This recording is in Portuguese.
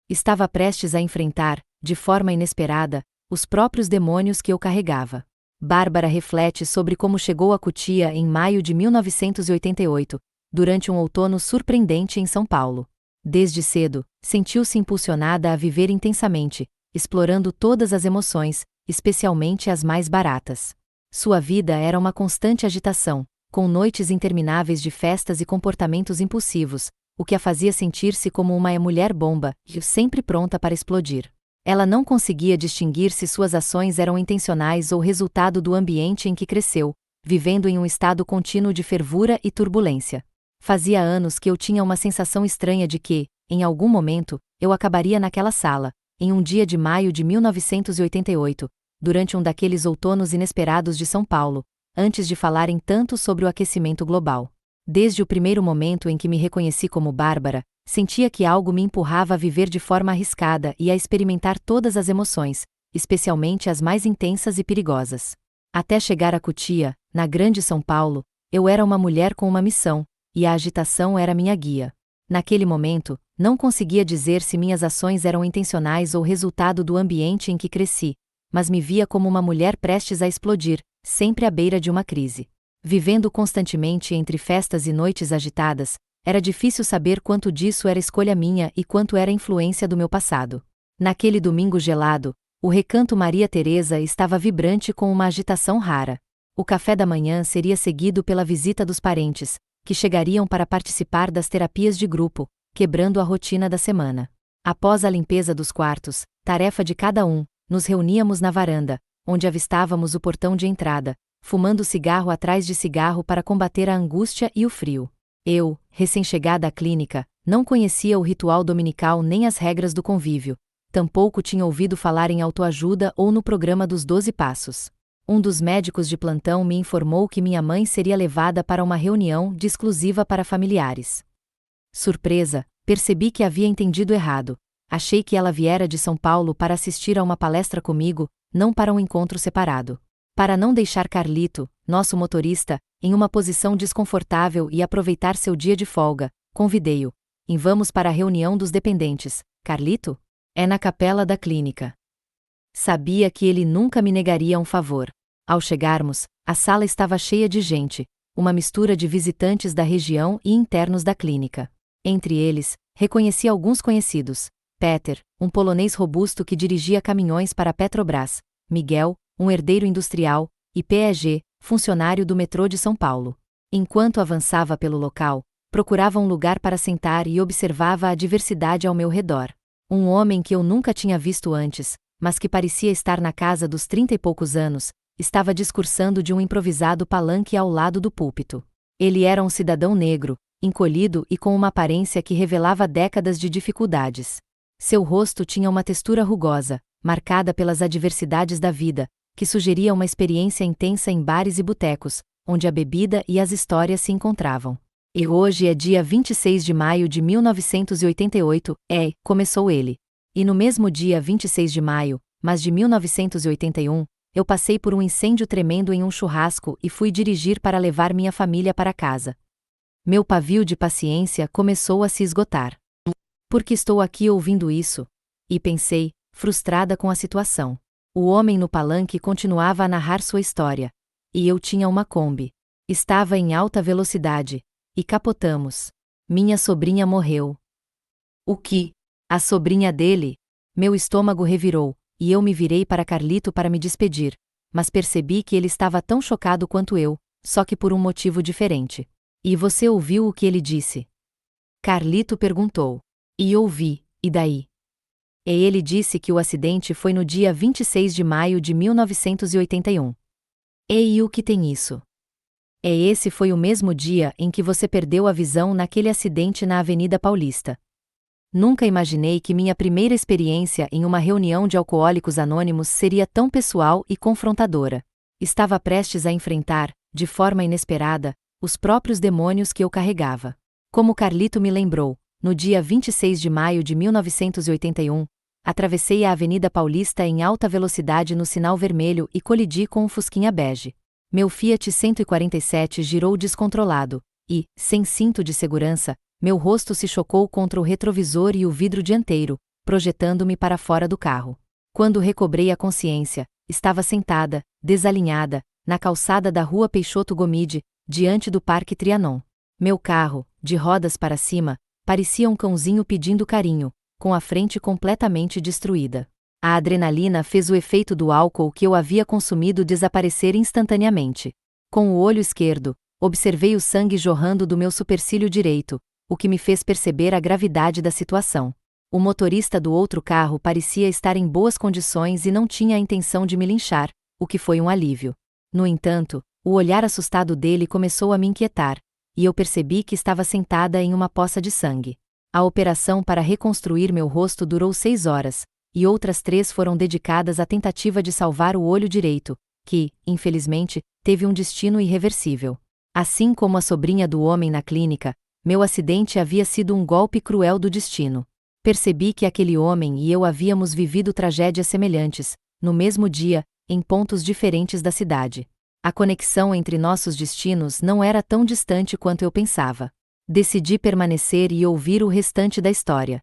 Estava prestes a enfrentar, de forma inesperada, os próprios demônios que eu carregava. Bárbara reflete sobre como chegou a Cotia em maio de 1988, durante um outono surpreendente em São Paulo. Desde cedo, sentiu-se impulsionada a viver intensamente, explorando todas as emoções, especialmente as mais baratas. Sua vida era uma constante agitação, com noites intermináveis de festas e comportamentos impulsivos, o que a fazia sentir-se como uma mulher-bomba, sempre pronta para explodir. Ela não conseguia distinguir se suas ações eram intencionais ou resultado do ambiente em que cresceu, vivendo em um estado contínuo de fervura e turbulência. Fazia anos que eu tinha uma sensação estranha de que, em algum momento, eu acabaria naquela sala, em um dia de maio de 1988, durante um daqueles outonos inesperados de São Paulo, antes de falarem tanto sobre o aquecimento global. Desde o primeiro momento em que me reconheci como Bárbara, sentia que algo me empurrava a viver de forma arriscada e a experimentar todas as emoções, especialmente as mais intensas e perigosas. Até chegar a Cotia, na grande São Paulo, eu era uma mulher com uma missão, e a agitação era minha guia. Naquele momento, não conseguia dizer se minhas ações eram intencionais ou resultado do ambiente em que cresci, mas me via como uma mulher prestes a explodir, sempre à beira de uma crise. Vivendo constantemente entre festas e noites agitadas, era difícil saber quanto disso era escolha minha e quanto era influência do meu passado. Naquele domingo gelado, o Recanto Maria Teresa estava vibrante com uma agitação rara. O café da manhã seria seguido pela visita dos parentes, que chegariam para participar das terapias de grupo, quebrando a rotina da semana. Após a limpeza dos quartos, tarefa de cada um, nos reuníamos na varanda, onde avistávamos o portão de entrada, fumando cigarro atrás de cigarro para combater a angústia e o frio. Eu, recém-chegada à clínica, não conhecia o ritual dominical nem as regras do convívio, tampouco tinha ouvido falar em autoajuda ou no programa dos 12 Passos. Um dos médicos de plantão me informou que minha mãe seria levada para uma reunião exclusiva para familiares. Surpresa, percebi que havia entendido errado. Achei que ela viera de São Paulo para assistir a uma palestra comigo, não para um encontro separado. Para não deixar Carlito, nosso motorista, em uma posição desconfortável e aproveitar seu dia de folga, convidei-o. Vamos para a reunião dos dependentes, Carlito? É na capela da clínica. Sabia que ele nunca me negaria um favor. Ao chegarmos, a sala estava cheia de gente, uma mistura de visitantes da região e internos da clínica. Entre eles, reconheci alguns conhecidos. Peter, um polonês robusto que dirigia caminhões para a Petrobras, Miguel, um herdeiro industrial, e PEG, funcionário do metrô de São Paulo. Enquanto avançava pelo local, procurava um lugar para sentar e observava a diversidade ao meu redor. Um homem que eu nunca tinha visto antes, mas que parecia estar na casa dos 30 e poucos anos, estava discursando de um improvisado palanque ao lado do púlpito. Ele era um cidadão negro, encolhido e com uma aparência que revelava décadas de dificuldades. Seu rosto tinha uma textura rugosa, marcada pelas adversidades da vida, que sugeria uma experiência intensa em bares e botecos, onde a bebida e as histórias se encontravam. E hoje é dia 26 de maio de 1988, começou ele. E no mesmo dia 26 de maio, mas de 1981, eu passei por um incêndio tremendo em um churrasco e fui dirigir para levar minha família para casa. Meu pavio de paciência começou a se esgotar. Por que estou aqui ouvindo isso? E pensei, frustrada com a situação. O homem no palanque continuava a narrar sua história. E eu tinha uma Kombi. Estava em alta velocidade. E capotamos. Minha sobrinha morreu. O que? A sobrinha dele? Meu estômago revirou, e eu me virei para Carlito para me despedir, mas percebi que ele estava tão chocado quanto eu, só que por um motivo diferente. E você ouviu o que ele disse? Carlito perguntou. E ouvi, e daí? E ele disse que o acidente foi no dia 26 de maio de 1981. E o que tem isso? Esse foi o mesmo dia em que você perdeu a visão naquele acidente na Avenida Paulista. Nunca imaginei que minha primeira experiência em uma reunião de alcoólicos anônimos seria tão pessoal e confrontadora. Estava prestes a enfrentar, de forma inesperada, os próprios demônios que eu carregava. Como Carlito me lembrou, no dia 26 de maio de 1981, atravessei a Avenida Paulista em alta velocidade no sinal vermelho e colidi com um Fusquinha bege. Meu Fiat 147 girou descontrolado, e, sem cinto de segurança, meu rosto se chocou contra o retrovisor e o vidro dianteiro, projetando-me para fora do carro. Quando recobrei a consciência, estava sentada, desalinhada, na calçada da rua Peixoto Gomide, diante do Parque Trianon. Meu carro, de rodas para cima, parecia um cãozinho pedindo carinho, com a frente completamente destruída. A adrenalina fez o efeito do álcool que eu havia consumido desaparecer instantaneamente. Com o olho esquerdo, observei o sangue jorrando do meu supercílio direito, o que me fez perceber a gravidade da situação. O motorista do outro carro parecia estar em boas condições e não tinha a intenção de me linchar, o que foi um alívio. No entanto, o olhar assustado dele começou a me inquietar, e eu percebi que estava sentada em uma poça de sangue. A operação para reconstruir meu rosto durou 6 horas, e outras 3 foram dedicadas à tentativa de salvar o olho direito, que, infelizmente, teve um destino irreversível. Assim como a sobrinha do homem na clínica, meu acidente havia sido um golpe cruel do destino. Percebi que aquele homem e eu havíamos vivido tragédias semelhantes, no mesmo dia, em pontos diferentes da cidade. A conexão entre nossos destinos não era tão distante quanto eu pensava. Decidi permanecer e ouvir o restante da história.